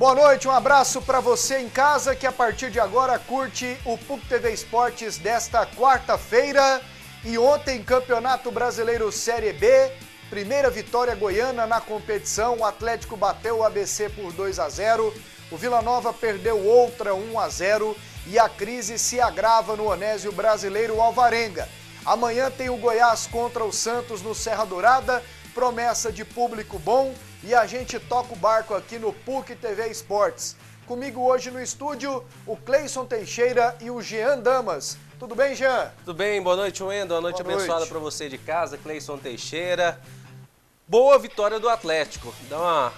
Boa noite, um abraço para você em casa que a partir de agora curte o PUC TV Esportes desta quarta-feira. E ontem, Campeonato Brasileiro Série B, primeira vitória goiana na competição. O Atlético bateu o ABC por 2-0, o Vila Nova perdeu outra 1-0 e a crise se agrava no Onésio Brasileiro Alvarenga. Amanhã tem o Goiás contra o Santos no Serra Dourada, promessa de público bom. E a gente toca o barco aqui no PUC TV Esportes. Comigo hoje no estúdio, o Cleison Teixeira e o Jean Damas. Tudo bem, Jean? Tudo bem, boa noite, Wendel. Uma noite abençoada para você de casa, Cleison Teixeira. Boa vitória do Atlético. Dá uma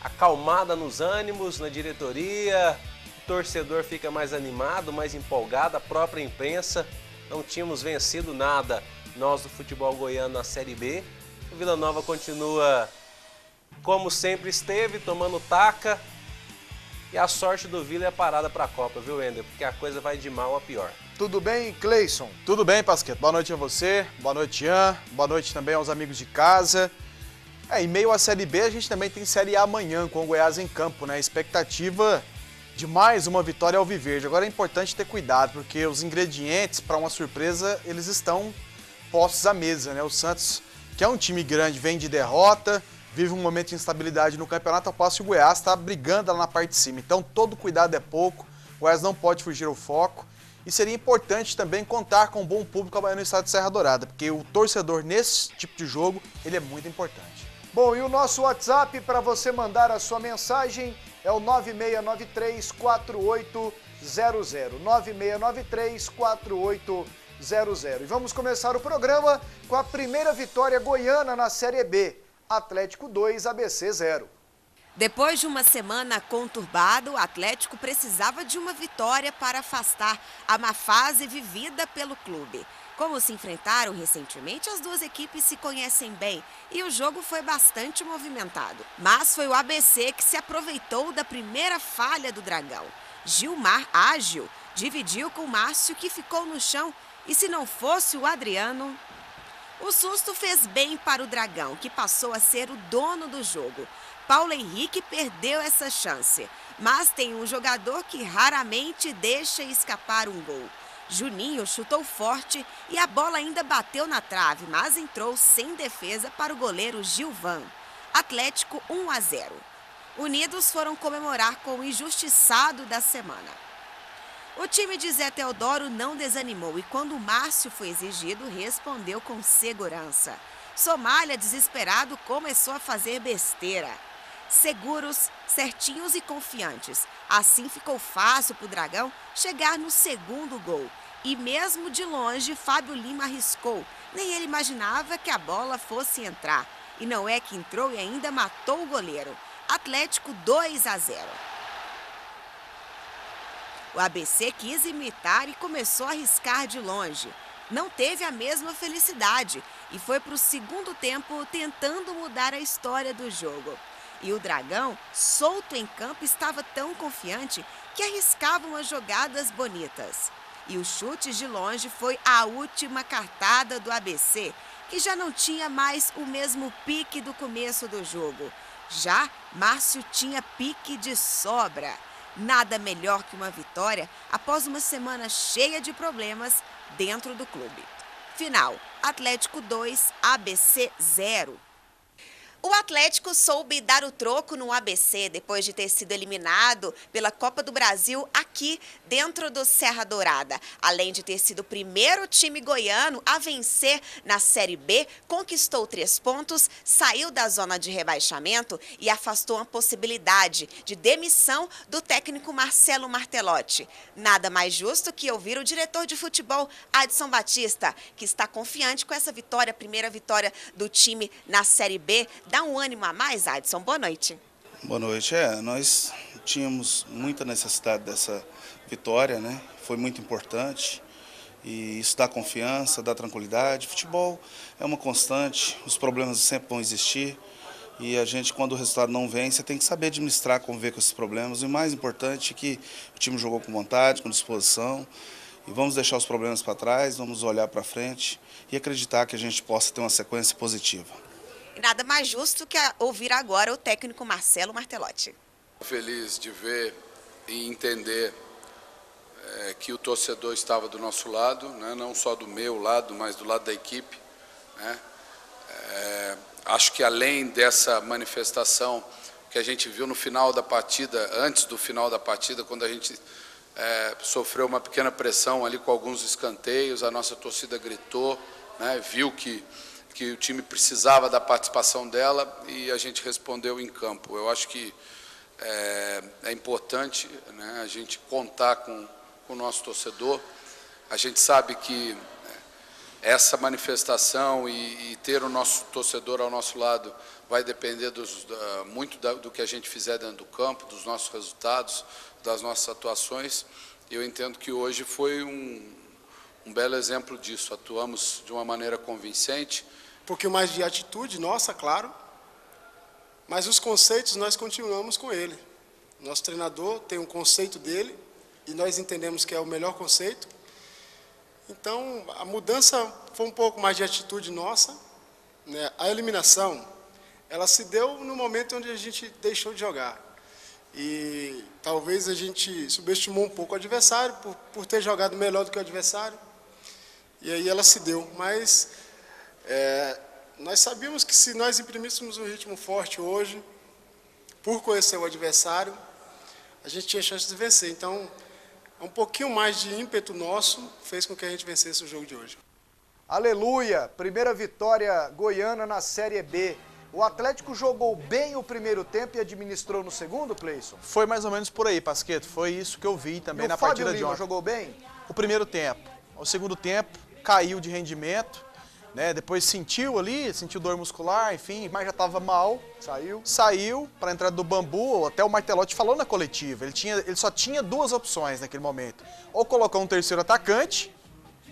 acalmada nos ânimos, na diretoria. O torcedor fica mais animado, mais empolgado. A própria imprensa. Não tínhamos vencido nada, nós do futebol goiano na Série B. O Vila Nova continua como sempre esteve, tomando taca. E a sorte do Vila é a parada para a Copa, viu, Wendel? Porque a coisa vai de mal a pior. Tudo bem, Cleison? Tudo bem, Pasqueto. Boa noite a você, boa noite, Ian. Boa noite também aos amigos de casa. Em meio à Série B, a gente também tem Série A amanhã, com o Goiás em campo, né? Expectativa de mais uma vitória alviverde. Agora é importante ter cuidado, porque os ingredientes para uma surpresa, eles estão postos à mesa, né? O Santos, que é um time grande, vem de derrota, vive um momento de instabilidade no campeonato, ao passo que o Goiás está brigando lá na parte de cima. Então, todo cuidado é pouco, o Goiás não pode fugir ao foco. E seria importante também contar com um bom público amanhã no estado de Serra Dourada, porque o torcedor nesse tipo de jogo, ele é muito importante. Bom, e o nosso WhatsApp para você mandar a sua mensagem é o 9693-4800. 9693-4800. E vamos começar o programa com a primeira vitória goiana na Série B. Atlético 2, ABC 0. Depois de uma semana conturbada, o Atlético precisava de uma vitória para afastar a má fase vivida pelo clube. Como se enfrentaram recentemente, as duas equipes se conhecem bem e o jogo foi bastante movimentado. Mas foi o ABC que se aproveitou da primeira falha do Dragão. Gilmar, ágil, dividiu com o Márcio, que ficou no chão, e se não fosse o Adriano... O susto fez bem para o Dragão, que passou a ser o dono do jogo. Paulo Henrique perdeu essa chance, mas tem um jogador que raramente deixa escapar um gol. Juninho chutou forte e a bola ainda bateu na trave, mas entrou sem defesa para o goleiro Gilvan. Atlético 1-0. Unidos foram comemorar com o injustiçado da semana. O time de Zé Teodoro não desanimou e quando o Márcio foi exigido, respondeu com segurança. Somália, desesperado, começou a fazer besteira. Seguros, certinhos e confiantes. Assim ficou fácil para o Dragão chegar no segundo gol. E mesmo de longe, Fábio Lima arriscou. Nem ele imaginava que a bola fosse entrar. E não é que entrou e ainda matou o goleiro. Atlético 2-0. O ABC quis imitar e começou a arriscar de longe. Não teve a mesma felicidade e foi para o segundo tempo tentando mudar a história do jogo. E o Dragão, solto em campo, estava tão confiante que arriscava umas jogadas bonitas. E os chutes de longe foi a última cartada do ABC, que já não tinha mais o mesmo pique do começo do jogo. Já Márcio tinha pique de sobra. Nada melhor que uma vitória após uma semana cheia de problemas dentro do clube. Final, Atlético 2, ABC 0. O Atlético soube dar o troco no ABC depois de ter sido eliminado pela Copa do Brasil aqui dentro do Serra Dourada. Além de ter sido o primeiro time goiano a vencer na Série B, conquistou 3 pontos, saiu da zona de rebaixamento e afastou a possibilidade de demissão do técnico Marcelo Martelotti. Nada mais justo que ouvir o diretor de futebol, Adson Batista, que está confiante com essa vitória, primeira vitória do time na Série B. Dá um ânimo a mais, Adson? Boa noite. Boa noite. Nós tínhamos muita necessidade dessa vitória, né? Foi muito importante e isso dá confiança, dá tranquilidade. Futebol é uma constante, os problemas sempre vão existir e a gente, quando o resultado não vem, você tem que saber administrar, conviver com esses problemas. E o mais importante é que o time jogou com vontade, com disposição e vamos deixar os problemas para trás, vamos olhar para frente e acreditar que a gente possa ter uma sequência positiva. Nada mais justo que ouvir agora o técnico Marcelo Martelotti. Feliz de ver e entender que o torcedor estava do nosso lado, né? Não só do meu lado, mas do lado da equipe, né? Acho que além dessa manifestação que a gente viu no final da partida, antes do final da partida, quando a gente sofreu uma pequena pressão ali com alguns escanteios, a nossa torcida gritou, né? Viu que o time precisava da participação dela e a gente respondeu em campo. Eu acho que é importante, né, a gente contar com o nosso torcedor. A gente sabe que essa manifestação e ter o nosso torcedor ao nosso lado vai depender muito do que a gente fizer dentro do campo, dos nossos resultados, das nossas atuações. Eu entendo que hoje foi um belo exemplo disso. Atuamos de uma maneira convincente. Um pouquinho mais de atitude nossa, claro, mas os conceitos nós continuamos com ele. Nosso treinador tem um conceito dele e nós entendemos que é o melhor conceito. Então, a mudança foi um pouco mais de atitude nossa, né? A eliminação, ela se deu no momento onde a gente deixou de jogar. E talvez a gente subestimou um pouco o adversário por ter jogado melhor do que o adversário. E aí ela se deu. Mas nós sabíamos que se nós imprimíssemos um ritmo forte hoje, por conhecer o adversário, a gente tinha chance de vencer. Então, um pouquinho mais de ímpeto nosso fez com que a gente vencesse o jogo de hoje. Aleluia! Primeira vitória goiana na Série B. O Atlético jogou bem o primeiro tempo e administrou no segundo, Cleison? Foi mais ou menos por aí, Pasqueto. Foi isso que eu vi também na partida de ontem. O Fábio Lima jogou bem? O primeiro tempo. O segundo tempo, caiu de rendimento, né? Depois sentiu dor muscular, enfim, mas já estava mal. Saiu para a entrada do Bambu. Até o Martelotti falou na coletiva. Ele só tinha duas opções naquele momento. Ou colocar um terceiro atacante,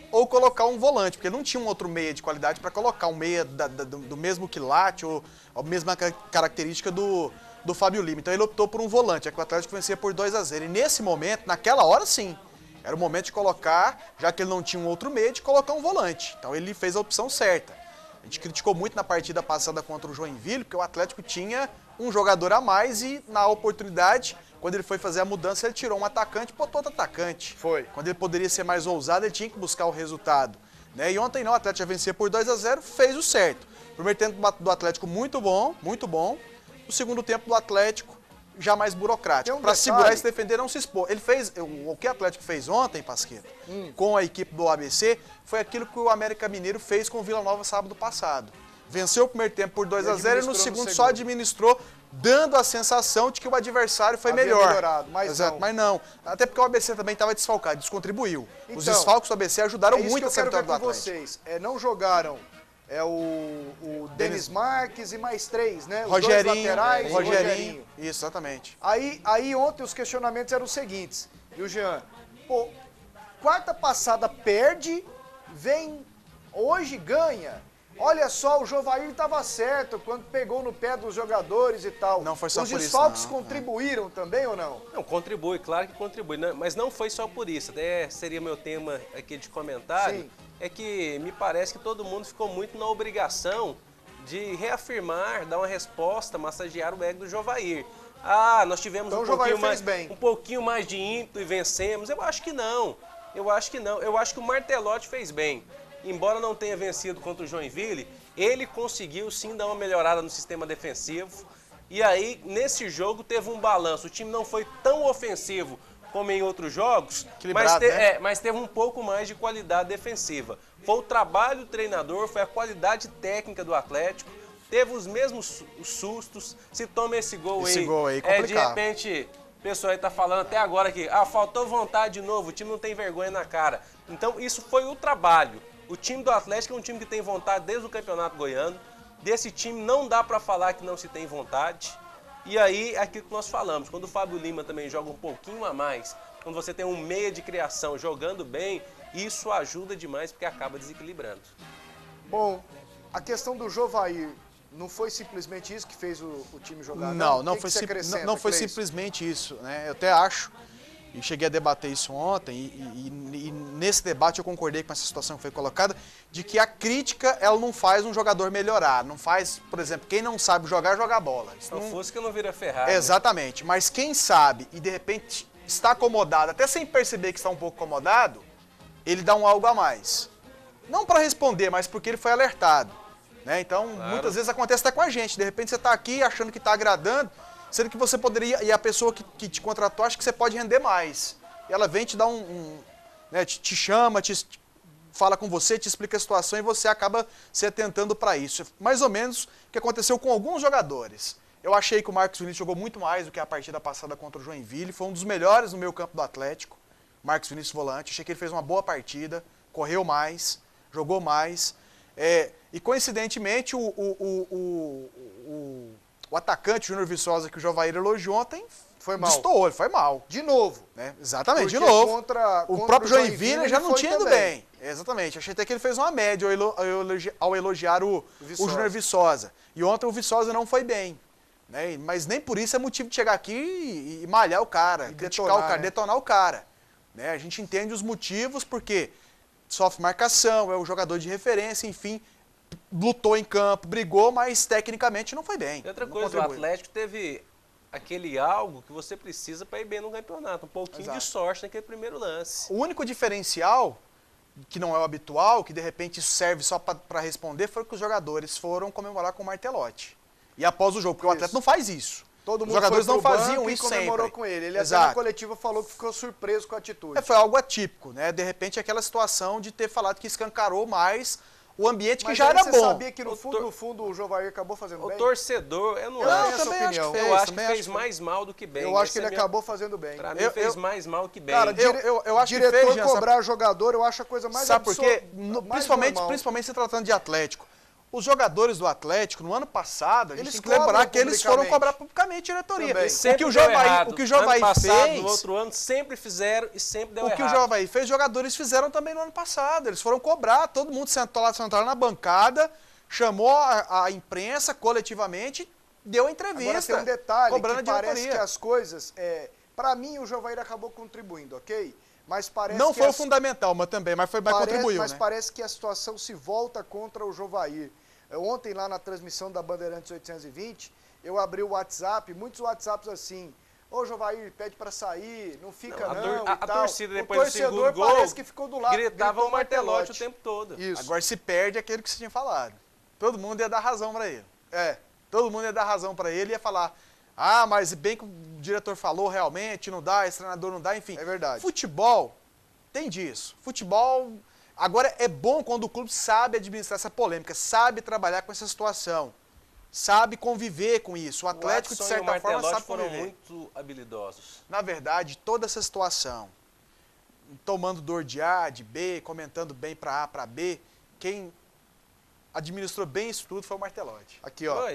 ou colocar um volante, porque não tinha um outro meia de qualidade para colocar um meia do mesmo quilate ou a mesma característica do Fábio Lima. Então ele optou por um volante, que o Atlético vencia por 2-0. E nesse momento, naquela hora sim, era o momento de colocar, já que ele não tinha um outro meia, de colocar um volante. Então ele fez a opção certa. A gente criticou muito na partida passada contra o Joinville, porque o Atlético tinha um jogador a mais e na oportunidade, quando ele foi fazer a mudança, ele tirou um atacante e botou outro atacante. Foi. Quando ele poderia ser mais ousado, ele tinha que buscar o resultado, né? E ontem não, o Atlético já vencia por 2-0, fez o certo. O primeiro tempo do Atlético muito bom, muito bom. O segundo tempo do Atlético já mais burocrático. Para segurar e se defender, não se expor. Ele fez, o que o Atlético fez ontem, Pasqueta, com a equipe do ABC, foi aquilo que o América Mineiro fez com o Vila Nova sábado passado. Venceu o primeiro tempo por 2-0 e no segundo só administrou, dando a sensação de que o adversário foi melhor. Mas não. Até porque o ABC também estava desfalcado, descontribuiu. Então, os desfalques do ABC ajudaram muito essa vitória do Atlético. Vocês não jogaram o Denis Marques e mais três, né? Os Rogerinho, dois laterais, Rogerinho. Isso, exatamente. Aí ontem os questionamentos eram os seguintes, viu, Jean? Pô, quarta passada perde, vem, hoje ganha. Olha só, o Jovair estava certo quando pegou no pé dos jogadores e tal. Não foi só por isso. Os desfalques contribuíram também ou não? Não, contribui, claro que contribui, mas não foi só por isso. Até seria meu tema aqui de comentário. Sim. É que me parece que todo mundo ficou muito na obrigação de reafirmar, dar uma resposta, massagear o ego do Jovair. Ah, nós tivemos então, um pouquinho mais de ímpeto e vencemos. Eu acho que não. Eu acho que o Martelotti fez bem. Embora não tenha vencido contra o Joinville, ele conseguiu sim dar uma melhorada no sistema defensivo. E aí, nesse jogo, teve um balanço. O time não foi tão ofensivo como em outros jogos, mas teve um pouco mais de qualidade defensiva. Foi o trabalho do treinador, foi a qualidade técnica do Atlético. Teve os mesmos sustos. Se toma esse gol aí, de repente, o pessoal aí tá falando até agora que faltou vontade de novo, o time não tem vergonha na cara. Então, isso foi o trabalho. O time do Atlético é um time que tem vontade desde o Campeonato Goiano. Desse time não dá para falar que não se tem vontade. E aí é aquilo que nós falamos. Quando o Fábio Lima também joga um pouquinho a mais, quando você tem um meia de criação jogando bem, isso ajuda demais porque acaba desequilibrando. Bom, a questão do Jovair não foi simplesmente isso que fez o time jogar? Não foi simplesmente isso, né? Eu até acho. e cheguei a debater isso ontem, e nesse debate eu concordei com essa situação que foi colocada, de que a crítica, ela não faz um jogador melhorar, não faz, por exemplo, quem não sabe jogar, joga bola. Isso não não... Fusca não vira Ferrari. Exatamente, né? Mas quem sabe e de repente está acomodado, até sem perceber que está um pouco acomodado, ele dá um algo a mais. Não para responder, mas porque ele foi alertado. Né? Então, claro, muitas vezes acontece até com a gente, de repente você está aqui achando que está agradando, sendo que você poderia, e a pessoa que te contratou acha que você pode render mais. E ela vem te dar né, te chama, fala com você, te explica a situação e você acaba se atentando para isso. Mais ou menos o que aconteceu com alguns jogadores. Eu achei que o Marcos Vinícius jogou muito mais do que a partida passada contra o Joinville, foi um dos melhores no meio campo do Atlético, Marcos Vinícius volante. Achei que ele fez uma boa partida, correu mais, jogou mais. E coincidentemente o atacante, o Júnior Viçosa, que o Jovair elogiou ontem, foi mal. Destoou, ele foi mal. De novo. Né? Exatamente, porque de novo. Contra o próprio Joinville já não tinha ido também. bem. Exatamente. Achei até que ele fez uma média ao elogiar o Júnior Viçosa. E ontem o Viçosa não foi bem. Né? Mas nem por isso é motivo de chegar aqui e malhar o cara, criticar o cara, detonar o cara. Né? A gente entende os motivos, porque sofre marcação, é um jogador de referência, enfim, lutou em campo, brigou, mas tecnicamente não foi bem. E outra coisa, o Atlético teve aquele algo que você precisa para ir bem no campeonato, um pouquinho de sorte naquele primeiro lance. O único diferencial, que não é o habitual, que de repente isso serve só para responder, foi que os jogadores foram comemorar com o Martelotti. E após o jogo, porque o Atlético não faz isso. Todo mundo os jogadores não faziam isso sempre. Comemorou com ele. Ele até na coletiva falou que ficou surpreso com a atitude. Foi algo atípico, né? De repente aquela situação de ter falado que escancarou mais o ambiente que já era bom. Mas você sabia que no fundo o Jovair acabou fazendo bem? O torcedor, eu não acho. Também acho que eu acho que fez mais mal do que bem. Eu acho que ele acabou fazendo bem. Pra mim fez mais mal que bem. Cara, eu acho que fez, cobrar jogador, eu acho a coisa mais absurda. Sabe por quê? Principalmente se tratando de Atlético. Os jogadores do Atlético, no ano passado, a gente tem que lembrar que eles foram cobrar publicamente a diretoria. O que o Jovair fez... No outro ano sempre fizeram e sempre deu errado. O que o Jovair fez, os jogadores fizeram também no ano passado. Eles foram cobrar, todo mundo sentou lá na bancada, chamou a imprensa coletivamente, deu a entrevista. Agora tem um detalhe, cobrando que a parece diretoria. que as coisas... Para mim, o Jovair acabou contribuindo, ok? Mas parece não que foi o fundamental, mas contribuiu. Mas né? parece que a situação se volta contra o Jovair. Ontem, lá na transmissão da Bandeirantes 820, eu abri o WhatsApp, muitos WhatsApps assim, ô Jovair, pede para sair, não fica a torcida depois do segundo gol, parece que ficou do lado, gritava o Martelotti o tempo todo. Isso. Agora se perde aquilo que você tinha falado. Todo mundo ia dar razão para ele. Todo mundo ia dar razão para ele e ia falar, mas bem que o diretor falou realmente, não dá, esse treinador não dá, enfim. É verdade. Futebol tem disso. Futebol... Agora, é bom quando o clube sabe administrar essa polêmica, sabe trabalhar com essa situação, sabe conviver com isso. O Atlético, de certa forma, sabe conviver. Foram muito habilidosos. Na verdade, toda essa situação, tomando dor de A, de B, comentando bem para A, para B, quem administrou bem isso tudo foi o Martelotti. Aqui, ó.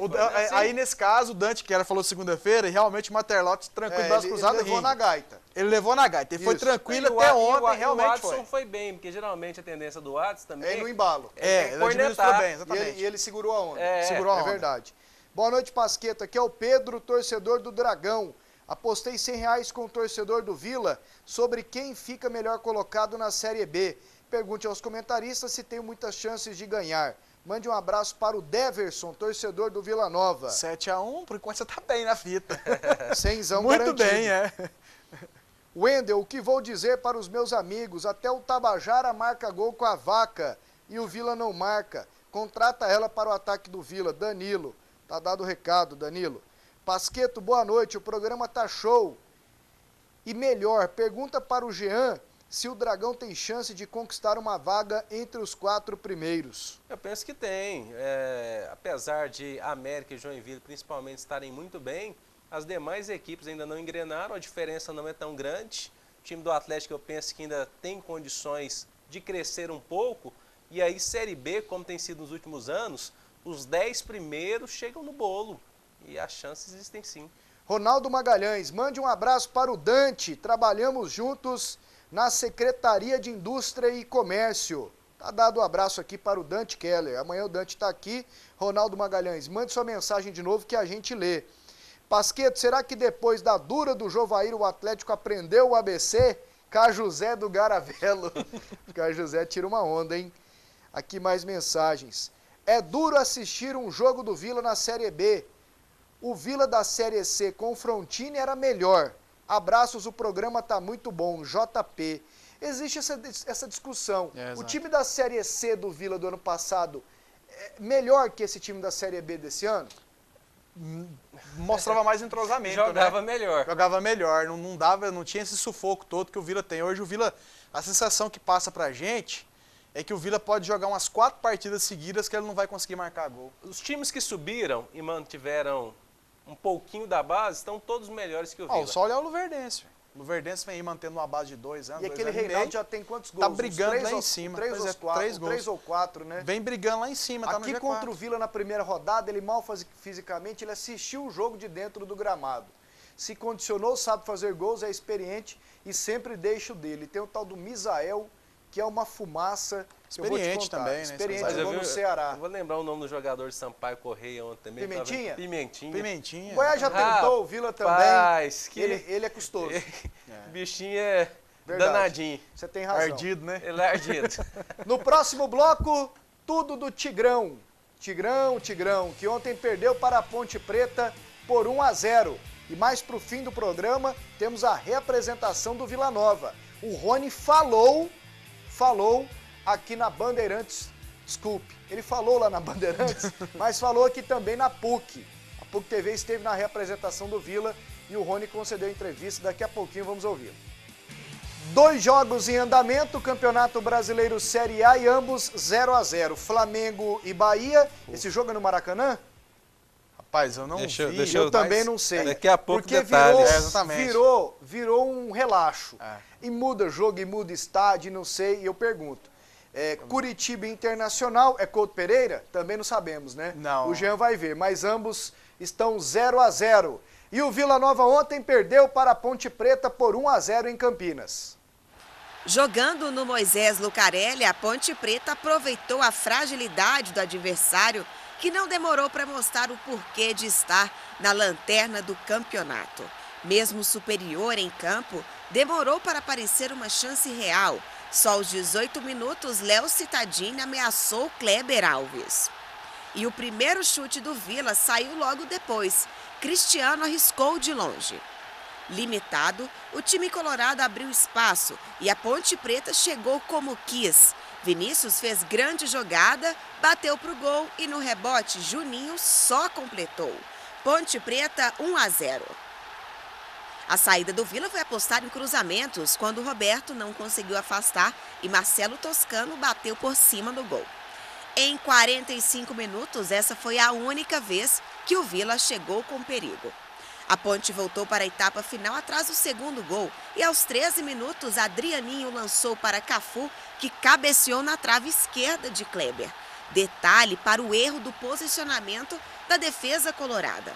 Aí, nesse caso, o Dante, que falou segunda-feira, e realmente o Martelotti tranquilo, braço cruzado, ele levou na gaita. Ele levou na gaita. Ele foi tranquilo até ontem, realmente o Watson foi bem, porque geralmente a tendência do Watson também... É no embalo. Ele administrou bem, exatamente. E ele segurou a onda. Segurou a onda. É verdade. Boa noite, Pasqueta. Aqui é o Pedro, torcedor do Dragão. Apostei R$100 com o torcedor do Vila sobre quem fica melhor colocado na Série B. Pergunte aos comentaristas se tem muitas chances de ganhar. Mande um abraço para o Deverson, torcedor do Vila Nova. 7-1, por enquanto você tá bem na fita. Cenzão muito garantido. Bem, Wendel, o que vou dizer para os meus amigos? Até o Tabajara marca gol com a Vaca e o Vila não marca. Contrata ela para o ataque do Vila. Danilo. Tá dado o recado, Danilo. Pasqueto, boa noite. O programa tá show. E melhor, pergunta para o Jean se o Dragão tem chance de conquistar uma vaga entre os 4 primeiros. Eu penso que tem. Apesar de América e Joinville principalmente estarem muito bem, as demais equipes ainda não engrenaram, a diferença não é tão grande. O time do Atlético eu penso que ainda tem condições de crescer um pouco. E aí Série B, como tem sido nos últimos anos, os 10 primeiros chegam no bolo. E as chances existem sim. Ronaldo Magalhães, mande um abraço para o Dante. Trabalhamos juntos na Secretaria de Indústria e Comércio. Tá dado um abraço aqui para o Dante Keller. Amanhã o Dante está aqui. Ronaldo Magalhães, mande sua mensagem de novo que a gente lê. Pasqueto, será que depois da dura do Jovair o Atlético aprendeu o ABC? Cajuzé do Garavelo. Cajuzé tira uma onda, hein? Aqui mais mensagens. É duro assistir um jogo do Vila na Série B. O Vila da Série C com o Frontini era melhor. Abraços, o programa tá muito bom. JP. Existe essa discussão. O time da Série C do Vila do ano passado é melhor que esse time da Série B desse ano? Mostrava mais entrosamento, Jogava né? melhor. Jogava melhor, não tinha esse sufoco todo que o Vila tem. Hoje o Vila, a sensação que passa pra gente é que o Vila pode jogar umas 4 partidas seguidas que ele não vai conseguir marcar gol. Os times que subiram e mantiveram um pouquinho da base estão todos melhores que o Vila. Só olhar o Luverdense. O Luverdense vem aí mantendo uma base de 2 anos. E aquele Reinaldo já tem quantos gols? Tá brigando lá em cima. 3 ou 4, né? Vem brigando lá em cima, tá no G4. Aqui contra o Vila na primeira rodada, ele mal fisicamente, ele assistiu o jogo de dentro do gramado. Se condicionou, sabe fazer gols, é experiente e sempre deixa o dele. Tem o tal do Misael, que é uma fumaça. Experiente também, né? Experiente, jogou no Ceará. Eu vou lembrar o nome do jogador de Sampaio Correia ontem também. Pimentinha? Pimentinha. O Goiás já tentou, o Vila também. Que ele é custoso. Bichinho é Verdade. Danadinho. Você tem razão. Ardido, né? Ele é ardido. No próximo bloco, tudo do Tigrão. Tigrão, que ontem perdeu para a Ponte Preta por 1-0. E mais pro fim do programa, temos a reapresentação do Vila Nova. O Rony falou aqui na Bandeirantes, desculpe, ele falou lá na Bandeirantes, mas falou aqui também na PUC. A PUC TV esteve na reapresentação do Vila e o Rony concedeu entrevista, daqui a pouquinho vamos ouvir. 2 jogos em andamento, Campeonato Brasileiro Série A e ambos 0-0. Flamengo e Bahia, esse jogo é no Maracanã? Rapaz, eu não vi. Eu também não sei. Daqui a pouco porque detalhes. virou um relaxo. E muda jogo, e muda estádio, não sei, e eu pergunto. Curitiba Internacional, é Couto Pereira? Também não sabemos, né? Não. O Jean vai ver, mas ambos estão 0-0. E o Vila Nova ontem perdeu para a Ponte Preta por 1-0 em Campinas. Jogando no Moisés Lucarelli, a Ponte Preta aproveitou a fragilidade do adversário, que não demorou para mostrar o porquê de estar na lanterna do campeonato. Mesmo superior em campo, demorou para aparecer uma chance real. Só aos 18 minutos, Léo Cittadini ameaçou Kleber Alves. E o primeiro chute do Vila saiu logo depois. Cristiano arriscou de longe. Limitado, o time colorado abriu espaço e a Ponte Preta chegou como quis. Vinícius fez grande jogada, bateu para o gol e no rebote Juninho só completou. Ponte Preta 1-0. A saída do Vila foi apostar em cruzamentos quando o Roberto não conseguiu afastar e Marcelo Toscano bateu por cima do gol. Em 45 minutos, essa foi a única vez que o Vila chegou com perigo. A Ponte voltou para a etapa final atrás do segundo gol e aos 13 minutos, Adrianinho lançou para Cafu, que cabeceou na trave esquerda de Kleber. Detalhe para o erro do posicionamento da defesa colorada.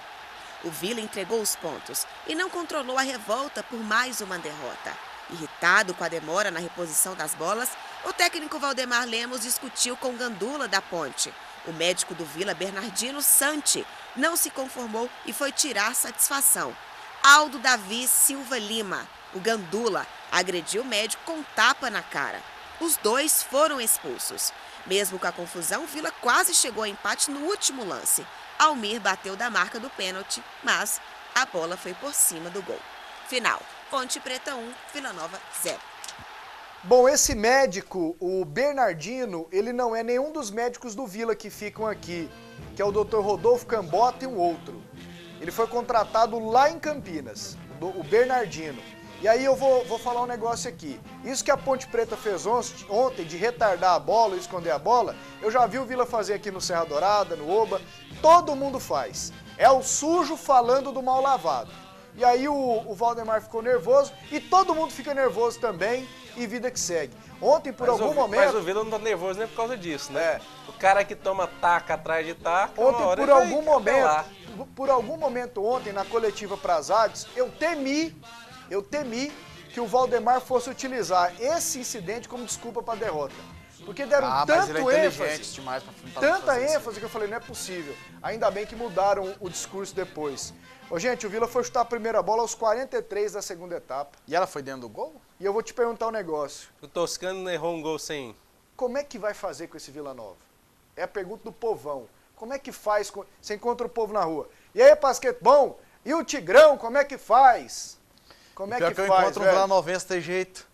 O Vila entregou os pontos e não controlou a revolta por mais uma derrota. Irritado com a demora na reposição das bolas, o técnico Valdemar Lemos discutiu com Gandula da Ponte. O médico do Vila, Bernardino Santi, não se conformou e foi tirar satisfação. Aldo Davi Silva Lima, o Gandula, agrediu o médico com tapa na cara. Os dois foram expulsos. Mesmo com a confusão, o Vila quase chegou ao empate no último lance. Almir bateu da marca do pênalti, mas a bola foi por cima do gol. Final, Ponte Preta 1, Vila Nova 0. Bom, esse médico, o Bernardino, ele não é nenhum dos médicos do Vila que ficam aqui, que é o Dr. Rodolfo Cambota e um outro. Ele foi contratado lá em Campinas, o Bernardino. E aí eu vou falar um negócio aqui. Isso que a Ponte Preta fez ontem, de retardar a bola e esconder a bola, eu já vi o Vila fazer aqui no Serra Dourada, no Oba, todo mundo faz. É o sujo falando do mal lavado. E aí o Valdemar ficou nervoso e todo mundo fica nervoso também e vida que segue. Ontem, por algum momento... Mas o Vila não tá nervoso nem por causa disso, né? O cara que toma taca atrás de taca... Ontem, por algum momento ontem, na coletiva para as artes, eu temi que o Valdemar fosse utilizar esse incidente como desculpa para a derrota. Porque deram mas tanto ele é inteligente ênfase, demais pra tanta fazer isso. ênfase que eu falei, não é possível. Ainda bem que mudaram o discurso depois. Ô, gente, o Vila foi chutar a primeira bola aos 43 da segunda etapa. E ela foi dentro do gol? E eu vou te perguntar um negócio. O Toscano errou um gol sem... Como é que vai fazer com esse Vila Nova? É a pergunta do povão. Como é que faz? Você encontra o povo na rua. E aí, Pasqueto, bom? E o Tigrão, como é que faz? Como é Pior que que eu faz, encontro um velho? Vila Novense tem jeito,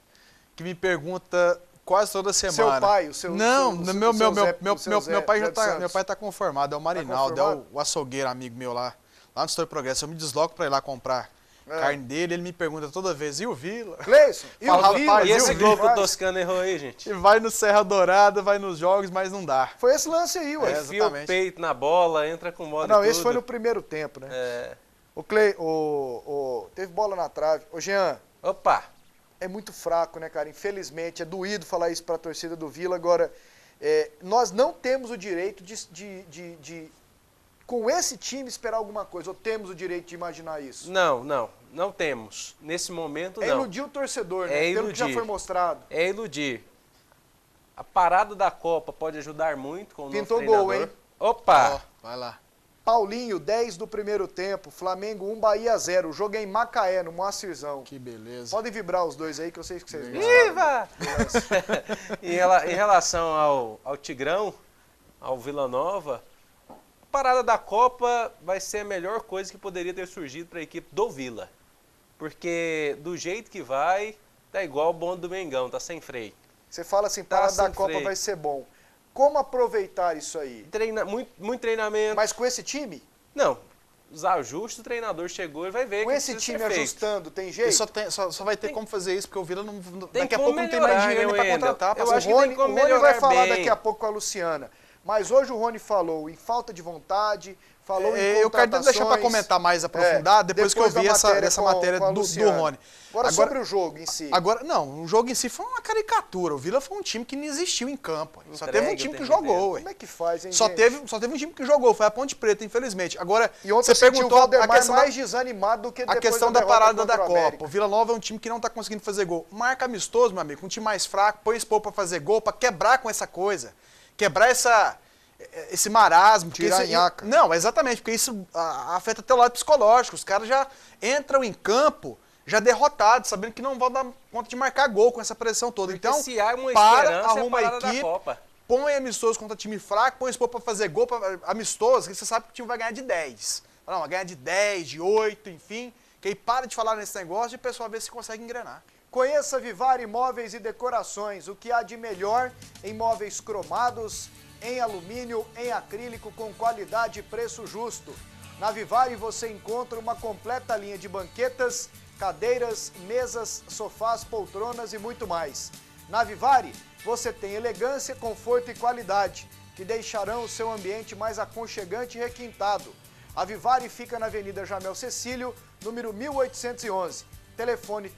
que me pergunta quase toda semana. Seu pai, o seu... Não, o seu- meu o seu Zé- o seu meu pai Zé já dos tá, Santos. meu pai tá conformado, é o Marinaldo, é conformado? o açougueiro amigo meu lá no História e Progresso. Eu me desloco pra ir lá comprar carne dele, ele me pergunta toda vez, e o Vila? Cleison, e Fala, o Vila? rapaz, E esse eu gol que o faz? Toscano errou aí, gente? E vai no Serra Dourada, vai nos jogos, mas não dá. Foi esse lance aí, ué. É, Enfia o exatamente. peito na bola, entra com bola Não, e esse tudo. foi no primeiro tempo, né? É. Teve bola na trave. Ô, Jean, Opa! é muito fraco, né, cara? Infelizmente, é doído falar isso pra torcida do Vila. Agora, nós não temos o direito de, com esse time, esperar alguma coisa. Ou temos o direito de imaginar isso? Não temos. Nesse momento, É não. iludir o torcedor, né? É Pelo que já iludir. foi mostrado. É iludir. A parada da Copa pode ajudar muito com o Pintou novo treinador. gol, hein? Opa! Ó, vai lá. Paulinho, 10 do primeiro tempo. Flamengo 1, Bahia 0. O jogo é em Macaé, no Moacirzão. Que beleza. Podem vibrar os dois aí, que eu sei que vocês gostam. Viva! Em relação ao Tigrão, ao Vila Nova, a parada da Copa vai ser a melhor coisa que poderia ter surgido para a equipe do Vila. Porque do jeito que vai, tá igual o bonde do Mengão, tá sem freio. Você fala assim, Tá parada da sem Copa freio. vai ser bom. Como aproveitar isso aí? Muito treinamento. Mas com esse time? Não, os ajustes, o treinador chegou e vai ver Com que esse precisa time ser feito. ajustando, tem E jeito? só vai ter como fazer isso, porque o Vila Tem daqui a como pouco não tem mais melhorar, dinheiro né, nem pra Wendel? contratar. Eu passa acho o que Rony. tem como O Rony vai melhorar falar bem. daqui a pouco com a Luciana. Mas hoje o Rony falou em falta de vontade, falou em Eu quero deixar para contratações. comentar mais aprofundado depois que eu da vi essa matéria com a do Luciana. Rony. Agora sobre o jogo em si. Agora, não, o jogo em si foi uma caricatura. O Vila foi um time que não existiu em campo. Só Entrega teve um o time que tempo jogou, inteiro. ué. Como é que faz, hein, Só gente? teve um time que jogou, foi a Ponte Preta, infelizmente. Agora, E ontem você eu senti o perguntou Valdemar a questão mais desanimado do que a depois questão da da derrota parada da contra o Copa. América. O Vila Nova é um time que não tá conseguindo fazer gol. Marca amistoso, meu amigo, um time mais fraco, põe esse povo pra fazer gol, pra quebrar com essa coisa. Quebrar esse marasmo. porque Tirar isso- a nhaca. Não, exatamente, porque isso afeta até o lado psicológico. Os caras já entram em campo já derrotados, sabendo que não vão dar conta de marcar gol com essa pressão toda. Porque Então, se há uma para, esperança, é a arruma a parada da equipe, Copa. põe amistoso contra time fraco, põe esse povo pra fazer gol, amistoso, que você sabe que o time vai ganhar de 10. Não, vai ganhar de 10, de 8, enfim. Que aí para de falar nesse negócio e o pessoal vê se consegue engrenar. Conheça Vivar Imóveis e Decorações, o que há de melhor em móveis cromados, em alumínio, em acrílico, com qualidade e preço justo. Na Vivari você encontra uma completa linha de banquetas, cadeiras, mesas, sofás, poltronas e muito mais. Na Vivari você tem elegância, conforto e qualidade, que deixarão o seu ambiente mais aconchegante e requintado. A Vivari fica na Avenida Jamel Cecílio, número 1811. Telefone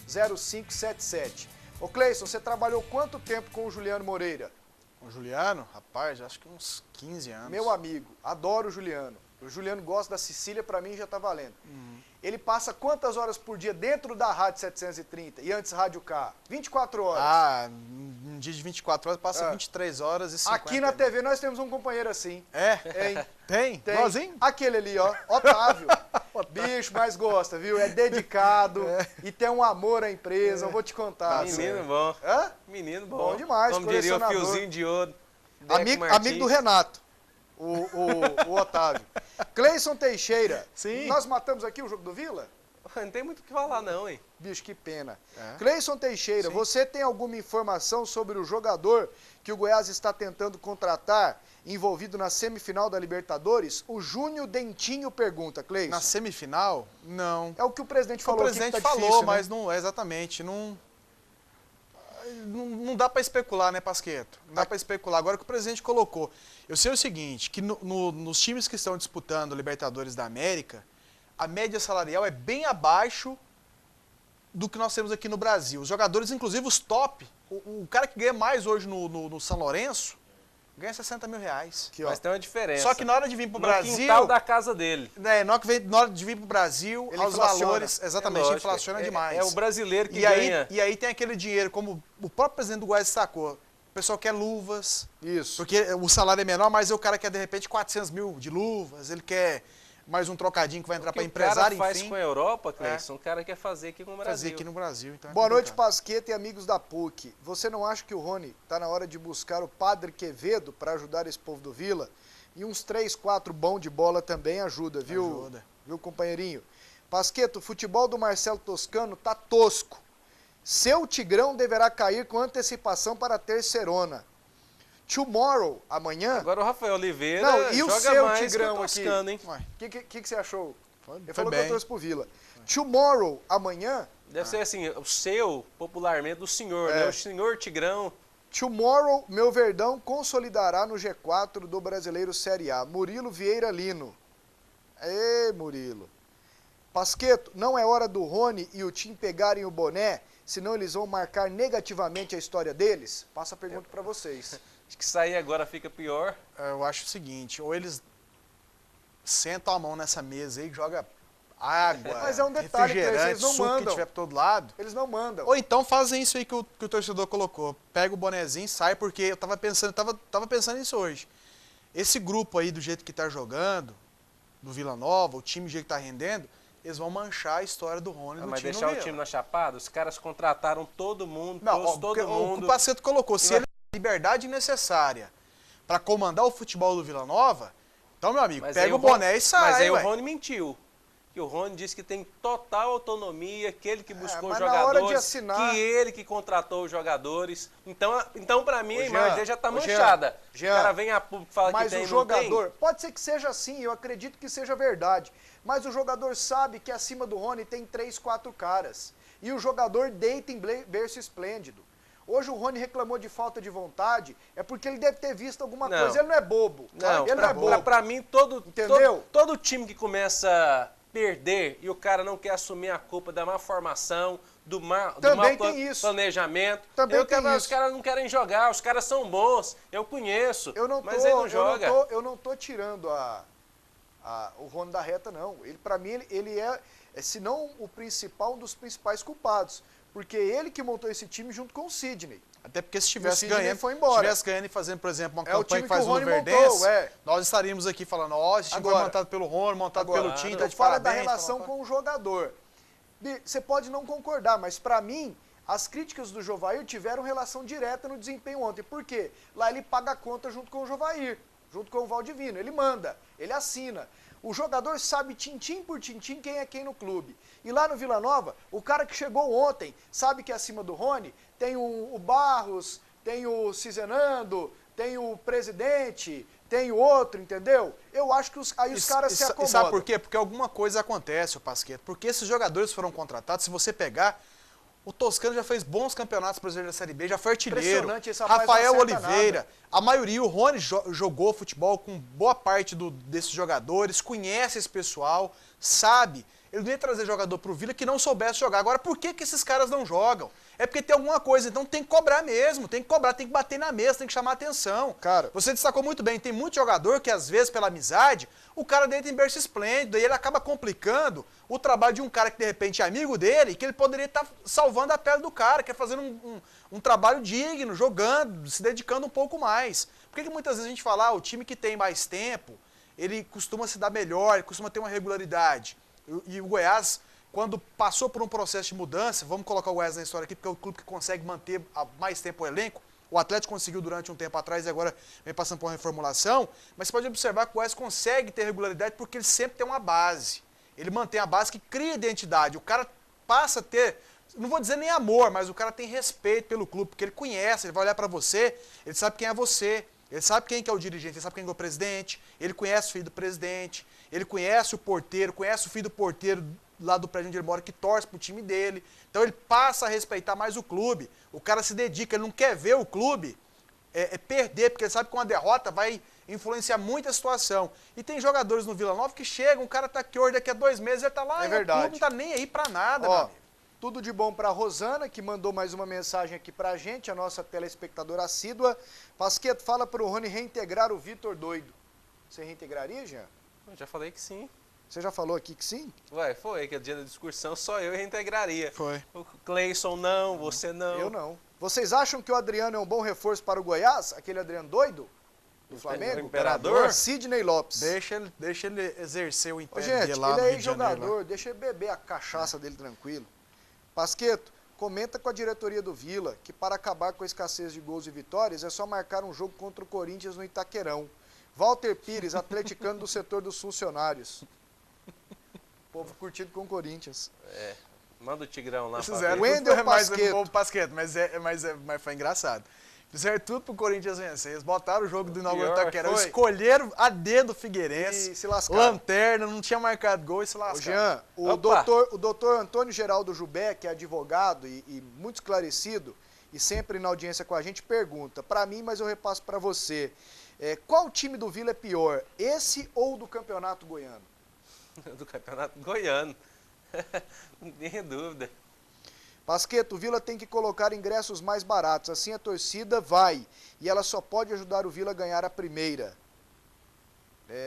3541-0577. Ô Cleison, você trabalhou quanto tempo com o Juliano Moreira? O Juliano, rapaz, acho que uns 15 anos. Meu amigo, adoro o Juliano. O Juliano gosta da Sicília, pra mim já tá valendo. Ele passa quantas horas por dia dentro da Rádio 730 e antes Rádio K? 24 horas. Um dia de 24 horas passa 23 horas e 50. Aqui na TV nós temos um companheiro assim. É? Hein? Tem? Tem. Nozinho? Aquele ali, ó, Otávio. Bicho, mais gosta, viu? É dedicado e tem um amor à empresa, eu vou te contar. Menino bom. Hã? Menino bom. Bom demais, Como diria o colecionador. fiozinho de ouro. Deco Amigo Martins. do Renato, o Otávio. Cleison Teixeira. Sim. Nós matamos aqui o jogo do Vila? Não tem muito o que falar não, hein? Bicho, que pena. É. Cleison Teixeira, você tem alguma informação sobre o jogador que o Goiás está tentando contratar, envolvido na semifinal da Libertadores? O Júnior Dentinho pergunta, Cleison. Na semifinal? Não. É o que o presidente falou O aqui que presidente tá falou, difícil, né? mas não é exatamente. Não dá para especular, né, Pasqueto? Não dá para especular. Agora o que o presidente colocou. Eu sei o seguinte, que nos times que estão disputando Libertadores da América, a média salarial é bem abaixo do que nós temos aqui no Brasil. Os jogadores, inclusive os top, o cara que ganha mais hoje no São Lourenço, ganha 60 mil reais. Aqui, Mas tem uma diferença. Só que na hora de vir pro Brasil... No quintal da casa dele. Na hora de vir pro Brasil, ele os valores, exatamente, inflaciona demais. É o brasileiro que ganha. E aí tem aquele dinheiro, como o próprio presidente do Goiás destacou, o pessoal quer luvas. Isso. Porque o salário é menor, mas o cara quer, de repente, 400 mil de luvas, ele quer mais um trocadinho que vai entrar para empresário, enfim. O cara faz com a Europa, Cleison, o cara quer fazer aqui com o Brasil. Fazer aqui no Brasil. Então Boa noite, Pasqueta e amigos da PUC. Você não acha que o Rony tá na hora de buscar o Padre Quevedo para ajudar esse povo do Vila? E uns 3, 4 bom de bola também ajuda, viu? Ajuda. Viu, companheirinho? Pasqueta, o futebol do Marcelo Toscano tá tosco. Seu Tigrão deverá cair com antecipação para a terceirona. Tomorrow, amanhã... Agora o Rafael Oliveira não, e o joga seu mais Tigrão que o Toscano, aqui? O que você achou? Ele falou bem. que eu trouxe pro Vila. Tomorrow, amanhã... Deve ser assim, o seu, popularmente, do senhor, né? O senhor Tigrão. Tomorrow, meu Verdão consolidará no G4 do Brasileiro Série A. Murilo Vieira Lino. Ê, Murilo. Pasqueto, não é hora do Rony e o time pegarem o boné, senão eles vão marcar negativamente a história deles? Passa a pergunta para vocês. Acho que sair agora fica pior. Eu acho o seguinte, ou eles sentam a mão nessa mesa aí e jogam água, mas é um detalhe, refrigerante, eles não suco mandam. que tiver por todo lado. Eles não mandam. Ou então fazem isso aí que o torcedor colocou. Pega o bonezinho e sai, porque eu tava pensando nisso hoje. Esse grupo aí, do jeito que tá jogando, do Vila Nova, o time do jeito que tá rendendo, eles vão manchar a história do Rony. Mas deixar o time na Chapada, os caras contrataram todo mundo, todo mundo. O Paceto colocou, se ele tem a liberdade necessária para comandar o futebol do Vila Nova, então, meu amigo, pega o boné e sai. Mas aí o Rony mentiu. Que o Rony disse que tem total autonomia, que ele que buscou os jogadores, que ele que contratou os jogadores. Então para mim, a imagem dele já está manchada. O cara vem a público e fala que tem, mas o jogador, pode ser que seja assim, eu acredito que seja verdade, mas o jogador sabe que acima do Rony tem 3, 4 caras. E o jogador deita em berço esplêndido. Hoje o Rony reclamou de falta de vontade, é porque ele deve ter visto alguma coisa, ele não é bobo. Não, ele não é bobo. Pra mim, todo time que começa perder e o cara não quer assumir a culpa da má formação, do mau planejamento. Os caras não querem jogar, os caras são bons, eu conheço, mas ele não joga. Eu não tô tirando o Rony da reta, não. Para mim, ele é, se não o principal, um dos principais culpados. Porque ele que montou esse time junto com o Sidney. Até porque se estivesse ganhando, e fazendo, por exemplo, uma campanha que faz o Luverdense, nós estaríamos aqui falando, esse time foi montado pelo Rony, montado pelo time, então fala da relação com o jogador. Você pode não concordar, mas para mim, as críticas do Jovair tiveram relação direta no desempenho ontem. Por quê? Lá ele paga a conta junto com o Jovair, junto com o Valdivino. Ele manda, ele assina. O jogador sabe tintim por tintim quem é quem no clube. E lá no Vila Nova, o cara que chegou ontem sabe que acima do Rony tem o Barros, tem o Cizenando, tem o presidente, tem o outro, entendeu? Eu acho que os caras se acomodam. E sabe por quê? Porque alguma coisa acontece, o Pasqueto. Porque esses jogadores foram contratados, se você pegar, o Toscano já fez bons campeonatos brasileiros da Série B, já foi artilheiro. Rafael Oliveira, a maioria, o Rony jogou futebol com boa parte desses jogadores, conhece esse pessoal, sabe. Ele não ia trazer jogador pro Vila que não soubesse jogar. Agora, por que esses caras não jogam? É porque tem alguma coisa, então tem que cobrar mesmo, tem que cobrar, tem que bater na mesa, tem que chamar atenção. Cara, você destacou muito bem, tem muito jogador que às vezes, pela amizade, o cara deita em berço esplêndido e ele acaba complicando o trabalho de um cara que de repente é amigo dele, que ele poderia estar salvando a pele do cara, que é fazendo um trabalho digno, jogando, se dedicando um pouco mais. Por que muitas vezes a gente fala, o time que tem mais tempo, ele costuma se dar melhor, ele costuma ter uma regularidade. E o Goiás, quando passou por um processo de mudança, vamos colocar o Goiás na história aqui, porque é o clube que consegue manter há mais tempo o elenco. O Atlético conseguiu durante um tempo atrás e agora vem passando por uma reformulação. Mas você pode observar que o Goiás consegue ter regularidade porque ele sempre tem uma base. Ele mantém a base que cria identidade. O cara passa a ter, não vou dizer nem amor, mas o cara tem respeito pelo clube, porque ele conhece, ele vai olhar para você, ele sabe quem é você. Ele sabe quem que é o dirigente, ele sabe quem é o presidente, ele conhece o filho do presidente, ele conhece o porteiro, conhece o filho do porteiro lá do prédio onde ele mora, que torce pro time dele. Então ele passa a respeitar mais o clube. O cara se dedica, ele não quer ver o clube perder, porque ele sabe que uma derrota vai influenciar muito a situação. E tem jogadores no Vila Nova que chegam, o cara tá aqui hoje, daqui a 2 meses ele tá lá, e o clube não tá nem aí pra nada, meu amigo. Tudo de bom para a Rosana, que mandou mais uma mensagem aqui para a gente, a nossa telespectadora assídua. Pasqueto, fala para o Rony reintegrar o Vitor doido. Você reintegraria, Jean? Eu já falei que sim. Você já falou aqui que sim? Ué, foi, que é dia da discussão, só eu reintegraria. Foi. O Cleison não, você não. Eu não. Vocês acham que o Adriano é um bom reforço para o Goiás? Aquele Adriano doido? Do Flamengo? O Imperador? Sidney Lopes. Deixa ele exercer o Ô, império gente, dele lá no ele Rio é de Janeiro. jogador, deixa ele beber a cachaça dele tranquilo. Pasqueto, comenta com a diretoria do Vila que para acabar com a escassez de gols e vitórias é só marcar um jogo contra o Corinthians no Itaquerão. Walter Pires, atleticano do setor dos funcionários. Povo curtido com o Corinthians. É, manda o Tigrão lá. Fizeram Wendel tudo, Pasquetto. mas foi engraçado. Fizeram tudo pro Corinthians vencer. Eles botaram o jogo do inaugural pior Itaquerão, foi. escolheram a dedo Figueirense, E se lascaram. lanterna, não tinha marcado gol e se Ô, lascaram. Jean, o doutor Antônio Geraldo Jubé, que é advogado e muito esclarecido, e sempre na audiência com a gente, pergunta para mim, mas eu repasso para você. Qual time do Vila é pior, esse ou do Campeonato Goiano? Do Campeonato Goiano. Não tem dúvida. Pasqueto, o Vila tem que colocar ingressos mais baratos, assim a torcida vai, e ela só pode ajudar o Vila a ganhar a primeira.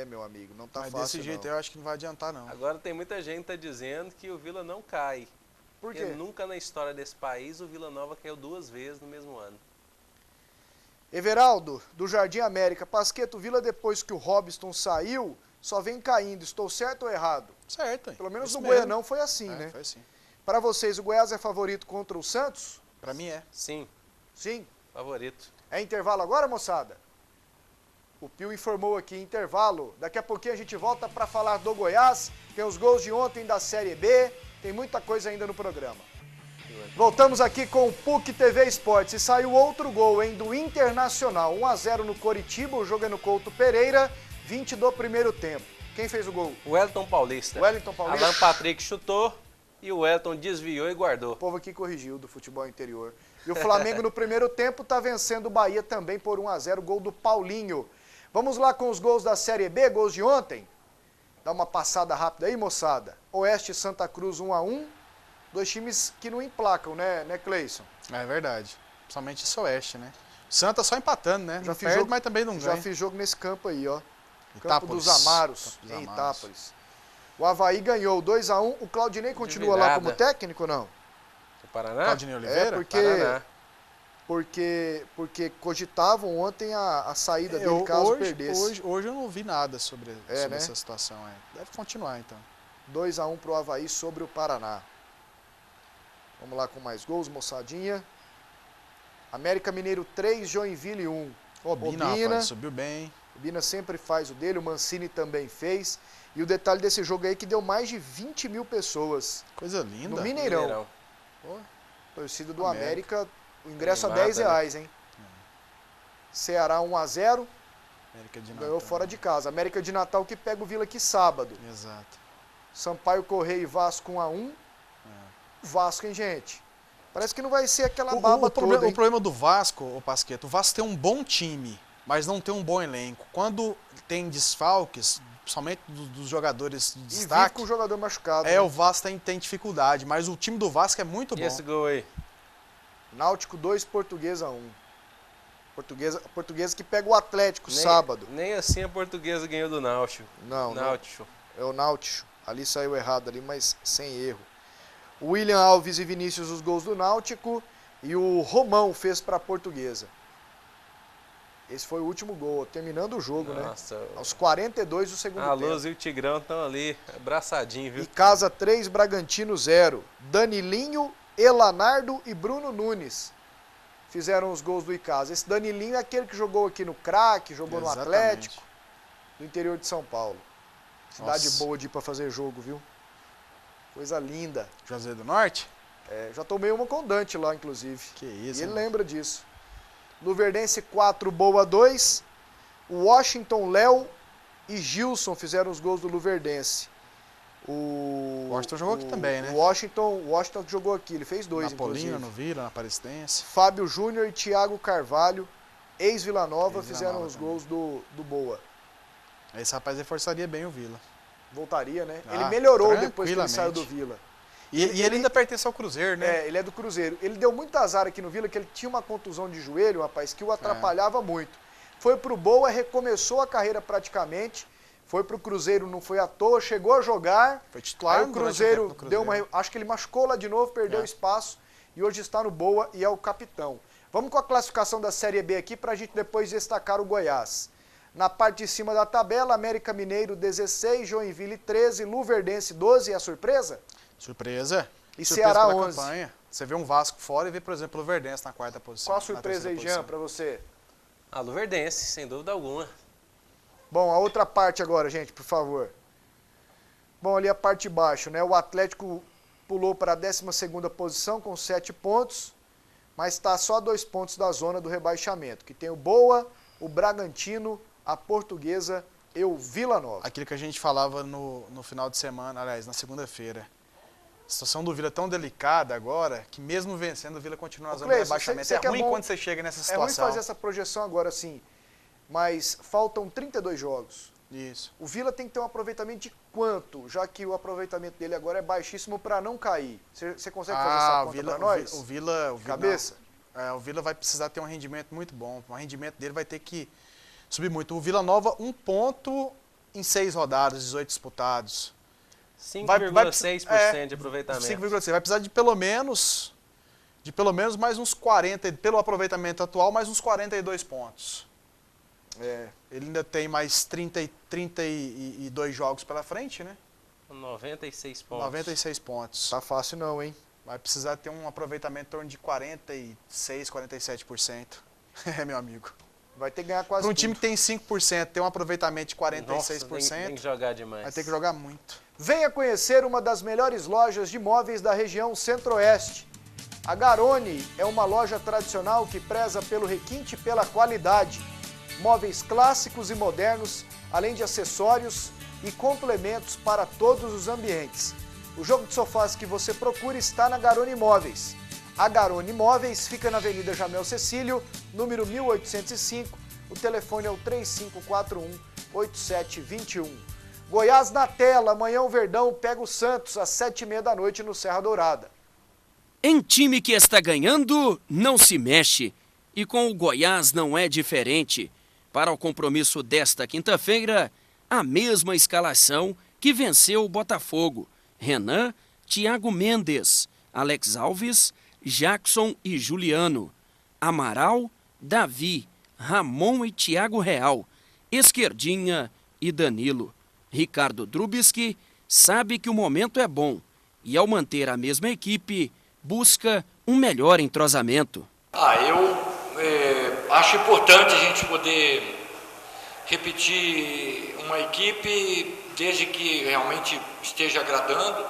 Meu amigo, não tá Mas fácil desse jeito não. eu acho que não vai adiantar, não. Agora tem muita gente que tá dizendo que o Vila não cai. Por quê? Porque nunca na história desse país o Vila Nova caiu 2 vezes no mesmo ano. Everaldo, do Jardim América, Pasqueto, o Vila depois que o Robson saiu, só vem caindo, estou certo ou errado? Certo, hein? Pelo menos Isso no mesmo. Goianão foi assim, né? Foi assim. Para vocês, o Goiás é favorito contra o Santos? Pra mim é. Sim, Sim. favorito. É intervalo agora, moçada? O Pio informou aqui, intervalo. Daqui a pouquinho a gente volta para falar do Goiás. Tem os gols de ontem da Série B. Tem muita coisa ainda no programa. Voltamos aqui com o PUC TV Esportes. E saiu outro gol, hein, do Internacional. 1-0 no Coritiba, o jogo é no Couto Pereira, 20 do primeiro tempo. Quem fez o gol? O Wellington Paulista. Wellington Paulista. Alan Patrick chutou e o Wellington desviou e guardou. O povo aqui corrigiu do futebol interior. E o Flamengo no primeiro tempo está vencendo o Bahia também por 1-0, gol do Paulinho. Vamos lá com os gols da Série B, gols de ontem. Dá uma passada rápida aí, moçada. Oeste e Santa Cruz 1-1. Dois times que não emplacam, né, Cleison? É verdade. Principalmente esse Oeste, né? Santa só empatando, né? Já Não fiz perde, jogo- mas também não Já ganha. fiz jogo nesse campo aí, ó. Campo Itápolis. dos Amaros, Campo dos em Amaros. Itápolis. O Avaí ganhou 2-1. O Claudinei continua lá como virada. técnico ou não? O Paraná? Claudinei Oliveira? Paraná. Porque cogitavam ontem a saída dele caso perdesse. Hoje eu não vi nada sobre né? essa situação. Deve continuar, então. 2-1 pro Avaí sobre o Paraná. Vamos lá com mais gols, moçadinha. América Mineiro 3, Joinville 1. Obina, rapaz, subiu bem. O Bina sempre faz o dele, o Mancini também fez. E o detalhe desse jogo aí é que deu mais de 20 mil pessoas Coisa linda. no Mineirão. Torcida do América. América, o ingresso Animada, a R$10, hein? Ceará 1-0, América de ganhou Natal. fora de casa. América de Natal que pega o Vila aqui sábado. Exato. Sampaio Correia e Vasco 1-1. Vasco, hein, gente? Parece que não vai ser aquela baba toda, O hein? problema do Vasco, ô Pasqueto, o Vasco tem um bom time, mas não tem um bom elenco. Quando tem desfalques, principalmente dos jogadores de E vive destaque, com o jogador machucado. o né? Vasco tem dificuldade, mas o time do Vasco é muito E bom. esse gol aí? Náutico 2, Portuguesa 1. Portuguesa que pega o Atlético sábado. Nem assim a Portuguesa ganhou do Náutico. Não, Náutico. é o Náutico. Ali saiu errado ali, mas sem erro. O William Alves e Vinícius os gols do Náutico e o Romão fez para a Portuguesa. Esse foi o último gol, terminando o jogo, né? Nossa. Aos 42 do segundo A tempo. Luz e o Tigrão estão ali, abraçadinho, viu? E Casa 3, Bragantino 0. Danilinho, Elanardo e Bruno Nunes fizeram os gols do Icasa. Esse Danilinho é aquele que jogou aqui no Crack, jogou no Exatamente. Atlético, do interior de São Paulo. Cidade Nossa. boa de ir para fazer jogo, viu? Coisa linda. Juazeiro do Norte? Já tomei uma com o Dante lá, inclusive. Que isso, E ele mano. lembra disso. Luverdense 4, Boa 2. Washington, Léo e Gilson fizeram os gols do Luverdense. O Washington jogou aqui também, né? O Washington jogou aqui, ele fez 2, Napolina, inclusive. no Vila, na Aparecidense. Fábio Júnior e Thiago Carvalho, ex-Vila Nova, Ex-Vila fizeram Nova os também. gols do Boa. Esse rapaz reforçaria bem o Vila. Voltaria, né? Ele Ah, melhorou depois que ele tranquilamente. saiu do Vila. E ele ainda pertence ao Cruzeiro, né? É, ele é do Cruzeiro. Ele deu muito azar aqui no Vila, que ele tinha uma contusão de joelho, rapaz, que o atrapalhava muito. Foi pro Boa, recomeçou a carreira praticamente, foi pro Cruzeiro, não foi à toa, chegou a jogar. Foi titular. Aí o Cruzeiro deu uma... Acho que ele machucou lá de novo, perdeu espaço e hoje está no Boa e é o capitão. Vamos com a classificação da Série B aqui para a gente depois destacar o Goiás. Na parte de cima da tabela, América Mineiro 16, Joinville 13, Luverdense 12, é a surpresa? Surpresa. E surpresa Ceará pela 11. Campanha. Você vê um Vasco fora e vê, por exemplo, o Luverdense na quarta posição. Qual a surpresa aí, Jean, para você? A Luverdense, sem dúvida alguma. Bom, a outra parte agora, gente, por favor. Bom, ali a parte de baixo, né? O Atlético pulou para a 12ª posição com 7 pontos, mas está só a 2 pontos da zona do rebaixamento, que tem o Boa, o Bragantino, a Portuguesa e o Vila Nova. Aquilo que a gente falava no final de semana, aliás, na segunda-feira. A situação do Vila é tão delicada agora que mesmo vencendo o Vila continua na zona do rebaixamento. É ruim quando você chega nessa situação. É ruim fazer essa projeção agora assim, mas faltam 32 jogos. Isso. O Vila tem que ter um aproveitamento de quanto? Já que o aproveitamento dele agora é baixíssimo para não cair. Você consegue fazer essa conta para nós? O Vila, cabeça? O Vila vai precisar ter um rendimento muito bom. O rendimento dele vai ter que subir muito. O Vila Nova, 1 ponto em 6 rodadas, 18 disputados. 5,6% de aproveitamento. 5,6%. Vai precisar de pelo menos mais uns 40, pelo aproveitamento atual, mais uns 42 pontos. Ele ainda tem mais 32 jogos pela frente, né? 96 pontos. 96 pontos. Tá fácil não, hein? Vai precisar ter um aproveitamento em torno de 46, 47%. É, meu amigo. Vai ter que ganhar quase Para um time que tem 5%, ter um aproveitamento de 46%. Nossa, tem que jogar demais. Vai ter que jogar muito. Venha conhecer uma das melhores lojas de móveis da região Centro-Oeste. A Garoni é uma loja tradicional que preza pelo requinte e pela qualidade. Móveis clássicos e modernos, além de acessórios e complementos para todos os ambientes. O jogo de sofás que você procura está na Garoni Móveis. A Garoni Móveis fica na Avenida Jamel Cecílio, número 1805. O telefone é o 3541-8721. Goiás na tela, amanhã o Verdão pega o Santos às 7h30 da noite no Serra Dourada. Em time que está ganhando, não se mexe. E com o Goiás não é diferente. Para o compromisso desta quinta-feira, a mesma escalação que venceu o Botafogo. Renan, Thiago Mendes, Alex Alves, Jackson e Juliano. Amaral, Davi, Ramon e Thiago Real. Esquerdinha e Danilo. Ricardo Drubski sabe que o momento é bom e, ao manter a mesma equipe, busca um melhor entrosamento. Eu acho importante a gente poder repetir uma equipe desde que realmente esteja agradando,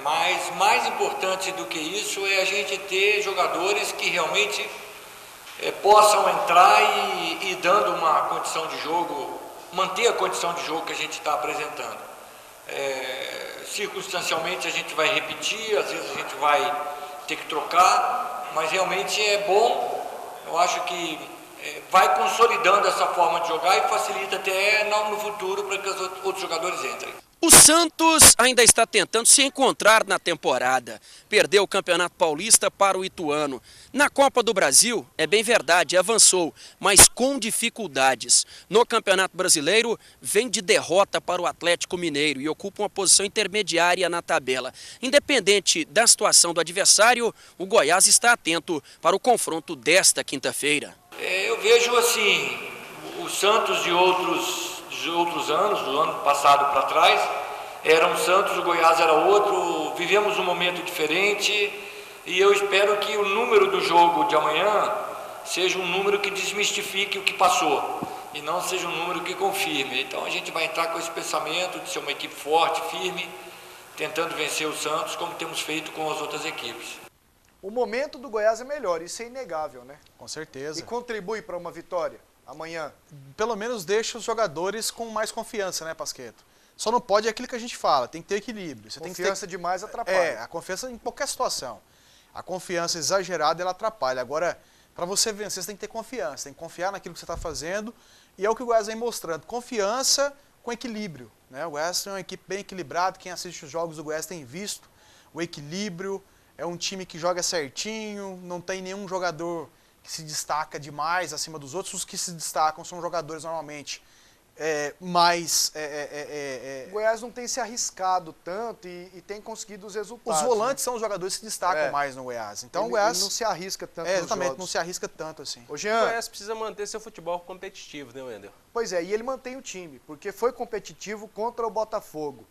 mas mais importante do que isso é a gente ter jogadores que realmente possam entrar e dando uma condição de jogo, manter a condição de jogo que a gente está apresentando. Circunstancialmente a gente vai repetir, às vezes a gente vai ter que trocar, mas realmente é bom. Eu acho que vai consolidando essa forma de jogar e facilita até no futuro para que os outros jogadores entrem. O Santos ainda está tentando se encontrar na temporada. Perdeu o Campeonato Paulista para o Ituano. Na Copa do Brasil, é bem verdade, avançou, mas com dificuldades. No Campeonato Brasileiro, vem de derrota para o Atlético Mineiro e ocupa uma posição intermediária na tabela. Independente da situação do adversário, o Goiás está atento para o confronto desta quinta-feira. Eu vejo assim, o Santos de outros anos, do ano passado para trás, era um Santos, o Goiás era outro, vivemos um momento diferente e eu espero que o número do jogo de amanhã seja um número que desmistifique o que passou e não seja um número que confirme. Então a gente vai entrar com esse pensamento de ser uma equipe forte, firme, tentando vencer o Santos como temos feito com as outras equipes. O momento do Goiás é melhor, isso é inegável, né? Com certeza. E contribui para uma vitória amanhã. Pelo menos deixa os jogadores com mais confiança, né, Pasquetto? Só não pode aquilo que a gente fala, tem que ter equilíbrio. Você confiança tem que ter... demais atrapalha. A confiança em qualquer situação. A confiança exagerada, ela atrapalha. Agora, para você vencer, você tem que ter confiança, tem que confiar naquilo que você está fazendo. E é o que o Goiás vem mostrando, confiança com equilíbrio. né? O Goiás é uma equipe bem equilibrada, quem assiste os jogos do Goiás tem visto o equilíbrio, é um time que joga certinho, não tem nenhum jogador que se destaca demais acima dos outros. Os que se destacam são jogadores normalmente mais... O Goiás não tem se arriscado tanto e tem conseguido os resultados. Os volantes, né? são os jogadores que se destacam mais no Goiás. Então ele, o Goiás ele não se arrisca tanto exatamente, nos não se arrisca tanto assim. Ô, Jean, o Goiás precisa manter seu futebol competitivo, né, Wendel? Pois é, e ele mantém o time, porque foi competitivo contra o Botafogo.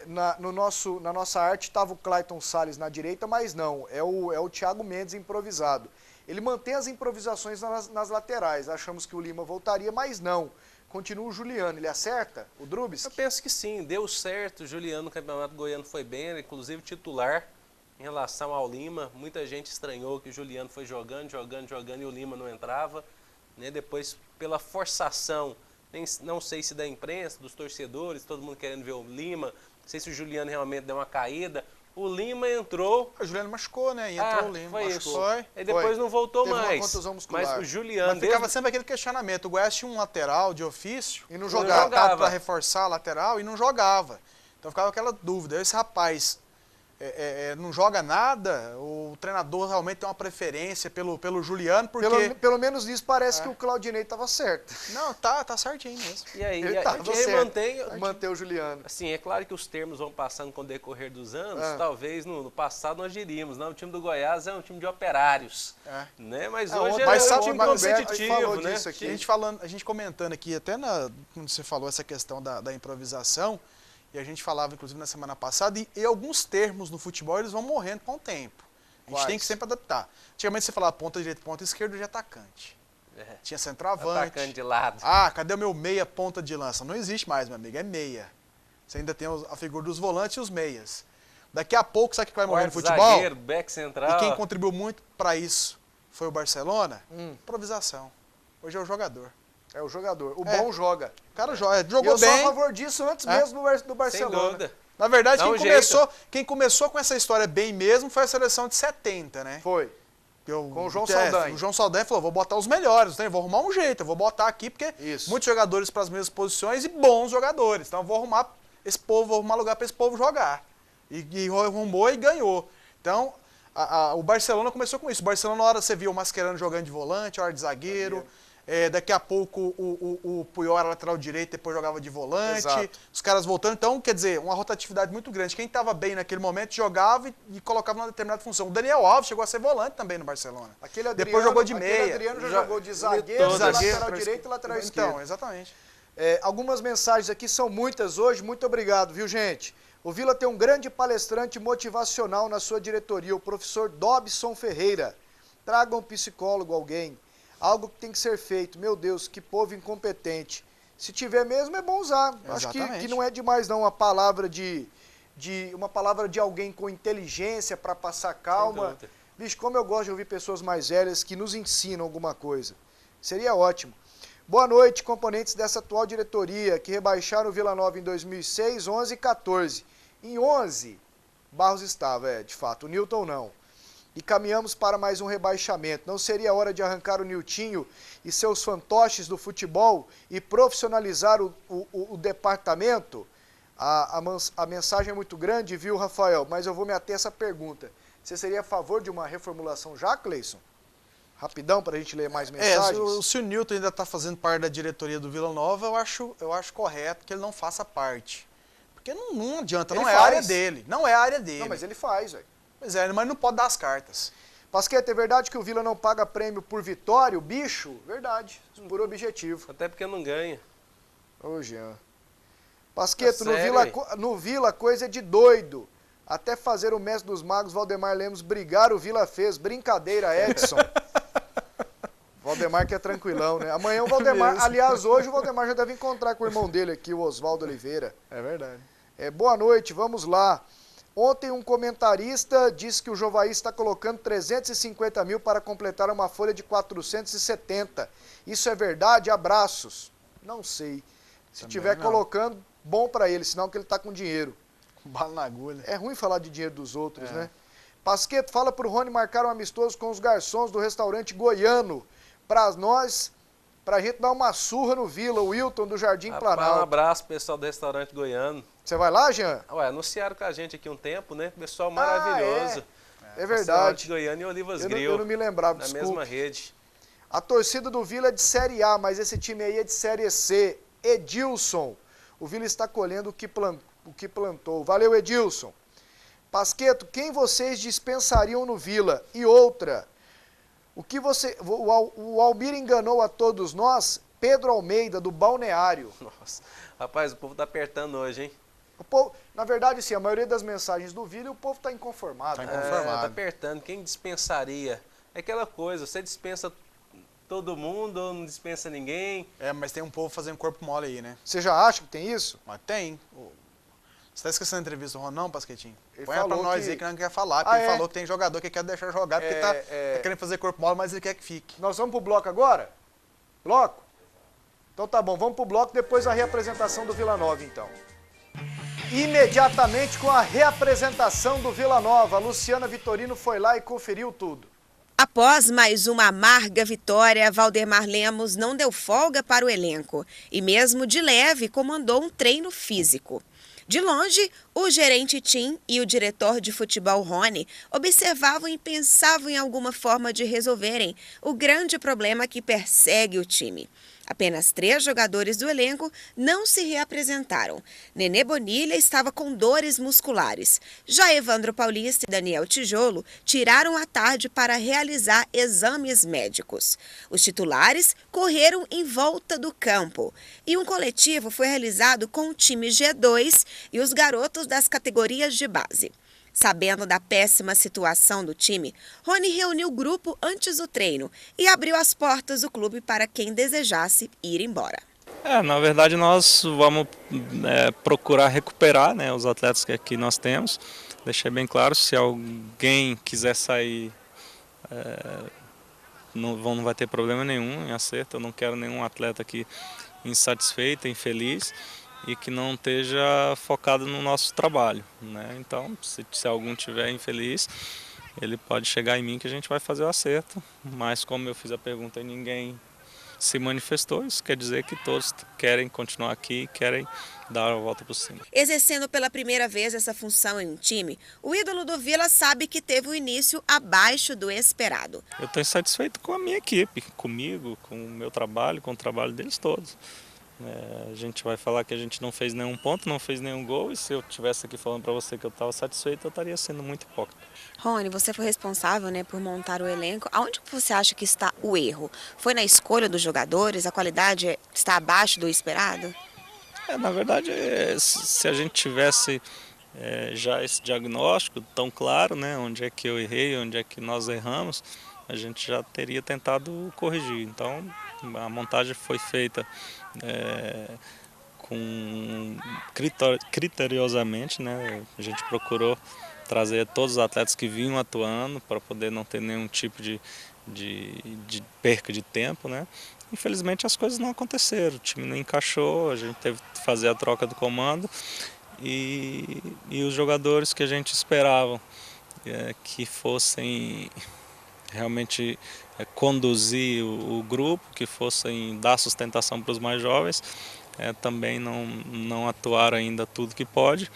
Na nossa arte estava o Clayton Salles na direita, mas não, é o Thiago Mendes improvisado. Ele mantém as improvisações nas laterais. Achamos que o Lima voltaria, mas não. Continua o Juliano. Ele acerta o Drubis? Eu penso que sim, deu certo. O Juliano no Campeonato Goiano foi bem, inclusive titular em relação ao Lima. Muita gente estranhou que o Juliano foi jogando e o Lima não entrava. Né? Depois, pela forçação, não sei se da imprensa, dos torcedores, todo mundo querendo ver o Lima, não sei se o Juliano realmente deu uma caída. O Lima entrou. O Juliano machucou, né? E entrou o Lima. Foi machucou. isso. Foi. E depois não voltou Teve mais. uma contusão muscular. Mas o Juliano... Mas ficava sempre aquele questionamento. O Goiás tinha um lateral de ofício. E não jogava. Para reforçar a lateral e não jogava. Então ficava aquela dúvida. Esse rapaz não joga nada? O treinador realmente tem uma preferência pelo Juliano? Porque... Pelo menos nisso parece que o Claudinei estava certo. Não, tá certinho mesmo. E aí, ele mantém o Juliano. Assim, é claro que os termos vão passando com o decorrer dos anos. Talvez no passado nós diríamos, não, o time do Goiás é um time de operários. Né? Mas hoje é um time competitivo, né? A gente comentando aqui, até quando você falou essa questão da improvisação, e a gente falava, inclusive, na semana passada, e alguns termos no futebol, eles vão morrendo com o tempo. A gente tem que sempre adaptar. Antigamente você falava ponta direita, ponta esquerda de atacante. Tinha centroavante. Atacante de lado. Cadê o meu meia ponta de lança? Não existe mais, meu amigo, é meia. Você ainda tem a figura dos volantes e os meias. Daqui a pouco, sabe o que vai morrer no futebol? Zagueiro, back central. E quem contribuiu muito para isso foi o Barcelona? Improvisação. Hoje é o jogador. É o jogador. O bom joga. O cara jogou bem. Eu sou a favor disso antes mesmo do Barcelona. Sem dúvida. Na verdade, quem começou com essa história bem mesmo foi a seleção de 70, né? Foi. Com o João Saldanha. O João Saldanha falou, vou botar os melhores, né? Vou arrumar um jeito, eu vou botar aqui, porque muitos jogadores para as mesmas posições e bons jogadores. Então eu vou arrumar lugar para esse povo jogar. E arrumou e ganhou. Então, o Barcelona começou com isso. O Barcelona, na hora você viu o Mascherano jogando de volante, hora de zagueiro. Daqui a pouco o Puyol era lateral direito, depois jogava de volante. Exato. Os caras voltando. Então, quer dizer, uma rotatividade muito grande. Quem estava bem naquele momento jogava e colocava numa determinada função. O Daniel Alves chegou a ser volante também no Barcelona. Depois jogou de meia. O Adriano já jogou de zagueiro, lateral direito e lateral esquerdo. Então, exatamente. Algumas mensagens aqui, são muitas hoje. Muito obrigado, viu, gente? O Vila tem um grande palestrante motivacional na sua diretoria, o professor Dobson Ferreira. Traga um psicólogo, alguém. Algo que tem que ser feito. Meu Deus, que povo incompetente. Se tiver mesmo, é bom usar. Exatamente. Acho que não é demais, não, uma palavra de alguém com inteligência para passar calma. Bicho, como eu gosto de ouvir pessoas mais velhas que nos ensinam alguma coisa. Seria ótimo. Boa noite, componentes dessa atual diretoria, que rebaixaram o Vila Nova em 2006, 11 e 14. Em 11, Barros estava, de fato. O Newton não. E caminhamos para mais um rebaixamento. Não seria hora de arrancar o Niltinho e seus fantoches do futebol e profissionalizar o departamento? A mensagem é muito grande, viu, Rafael? Mas eu vou me ater a essa pergunta. Você seria a favor de uma reformulação já, Cleison? Rapidão, para a gente ler mais mensagens. Se o Nilton ainda está fazendo parte da diretoria do Vila Nova, eu acho correto que ele não faça parte. Porque não adianta, não é a área dele. Não é a área dele. Não, mas ele faz, velho. Pois é, mas não pode dar as cartas. Pasqueta, é verdade que o Vila não paga prêmio por vitória, o bicho? Verdade, por objetivo. Até porque não ganha. Ô, Jean. Pasqueta, no Vila coisa é de doido. Até fazer o mestre dos magos, Valdemar Lemos, brigar, o Vila fez. Brincadeira, Edson. Valdemar que é tranquilão, né? Amanhã o Valdemar, aliás, hoje o Valdemar já deve encontrar com o irmão dele aqui, o Oswaldo Oliveira. É verdade. Boa noite, vamos lá. Ontem um comentarista disse que o Jovaí está colocando 350 mil para completar uma folha de 470. Isso é verdade? Abraços. Não sei. Se estiver colocando, bom para ele, senão que ele está com dinheiro. Bala na agulha. É ruim falar de dinheiro dos outros, né? Pasqueto, fala pro Rony marcar um amistoso com os garçons do restaurante goiano. Para nós pra gente dar uma surra no Vila, o Wilton do Jardim Planalto. Um abraço pro pessoal do restaurante Goiano. Você vai lá, Jean? Ué, anunciaram com a gente aqui um tempo, né? Pessoal maravilhoso. É verdade. Restaurante Goiano e Olivas Grill. Eu não me lembrava, na mesma rede. A torcida do Vila é de Série A, mas esse time aí é de Série C. Edilson. O Vila está colhendo o que plantou. Valeu, Edilson. Pasqueto, quem vocês dispensariam no Vila? E outra, o Almir enganou a todos nós? Pedro Almeida, do Balneário. Nossa, rapaz, o povo tá apertando hoje, hein? O povo, na verdade, sim, a maioria das mensagens do Vila, o povo tá inconformado. Tá apertando. Quem dispensaria? É aquela coisa, você dispensa todo mundo ou não dispensa ninguém? Mas tem um povo fazendo corpo mole aí, né? Você já acha que tem isso? Mas tem. Você tá esquecendo a entrevista do Ronão, Pasquetinho? Põe pra nós aí que não quer falar, porque ele falou que tem jogador que quer deixar jogar, porque tá querendo fazer corpo mole, mas ele quer que fique. Nós vamos pro bloco agora? Bloco? Então tá bom, vamos pro bloco, depois a reapresentação do Vila Nova, então. Imediatamente com a reapresentação do Vila Nova, a Luciana Vitorino foi lá e conferiu tudo. Após mais uma amarga vitória, Valdemar Lemos não deu folga para o elenco e mesmo de leve comandou um treino físico. De longe, o gerente Tim e o diretor de futebol Rony observavam e pensavam em alguma forma de resolverem o grande problema que persegue o time. Apenas 3 jogadores do elenco não se reapresentaram. Nenê Bonilha estava com dores musculares. Já Evandro Paulista e Daniel Tijolo tiraram a tarde para realizar exames médicos. Os titulares correram em volta do campo. E um coletivo foi realizado com o time G2 e os garotos das categorias de base. Sabendo da péssima situação do time, Rony reuniu o grupo antes do treino e abriu as portas do clube para quem desejasse ir embora. Na verdade nós vamos procurar recuperar, né, os atletas que aqui nós temos. Deixei bem claro, se alguém quiser sair, não vai ter problema nenhum em acerto. Eu não quero nenhum atleta aqui insatisfeito, infeliz e que não esteja focado no nosso trabalho, né? Então, se algum tiver infeliz, ele pode chegar em mim que a gente vai fazer o acerto. Mas como eu fiz a pergunta e ninguém se manifestou, isso quer dizer que todos querem continuar aqui e querem dar a volta por cima. Exercendo pela primeira vez essa função em um time, o ídolo do Vila sabe que teve um início abaixo do esperado. Eu estou insatisfeito com a minha equipe, comigo, com o meu trabalho, com o trabalho deles todos. A gente vai falar que a gente não fez nenhum ponto, não fez nenhum gol, e se eu estivesse aqui falando para você que eu estava satisfeito, eu estaria sendo muito hipócrita. Rony, você foi responsável, né, por montar o elenco. Aonde você acha que está o erro? Foi na escolha dos jogadores? A qualidade está abaixo do esperado? Na verdade, se a gente tivesse já esse diagnóstico tão claro, né, onde é que eu errei, onde é que nós erramos, a gente já teria tentado corrigir. Então, a montagem foi feita criteriosamente, né? A gente procurou trazer todos os atletas que vinham atuando para poder não ter nenhum tipo de perca de tempo, né? Infelizmente as coisas não aconteceram, o time não encaixou, a gente teve que fazer a troca do comando e os jogadores que a gente esperava que fossem realmente conduzir o grupo, que fossem dar sustentação para os mais jovens, também não atuaram ainda tudo que pode,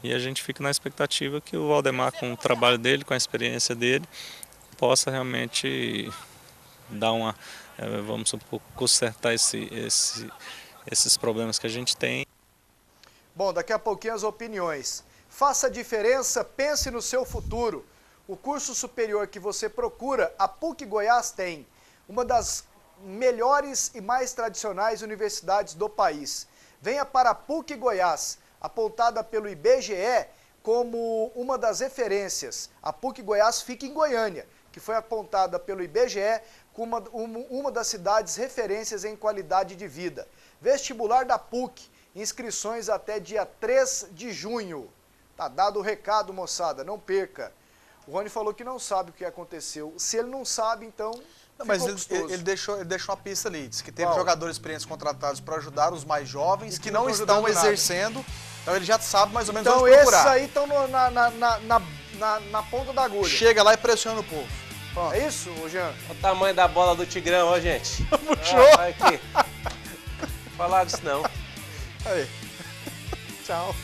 e a gente fica na expectativa que o Valdemar, com o trabalho dele, com a experiência dele, possa realmente dar vamos supor, consertar esses problemas que a gente tem. Bom, daqui a pouquinho as opiniões. Faça a diferença, pense no seu futuro. O curso superior que você procura, a PUC Goiás tem. Uma das melhores e mais tradicionais universidades do país. Venha para a PUC Goiás, apontada pelo IBGE como uma das referências. A PUC Goiás fica em Goiânia, que foi apontada pelo IBGE como uma das cidades referências em qualidade de vida. Vestibular da PUC, inscrições até dia 3 de junho. Tá dado o recado, moçada, não perca. O Rony falou que não sabe o que aconteceu. Se ele não sabe, então... Não, mas ele deixou uma pista ali. Disse que teve jogadores experientes contratados para ajudar os mais jovens que não estão exercendo. Então ele já sabe mais ou menos onde procurar. Então esses aí estão na ponta da agulha. Chega lá e pressiona o povo. Ó. É isso, Jean? Olha o tamanho da bola do Tigrão, ó, gente. Puxou. Vai aqui. Não falar disso não. Aí. Tchau.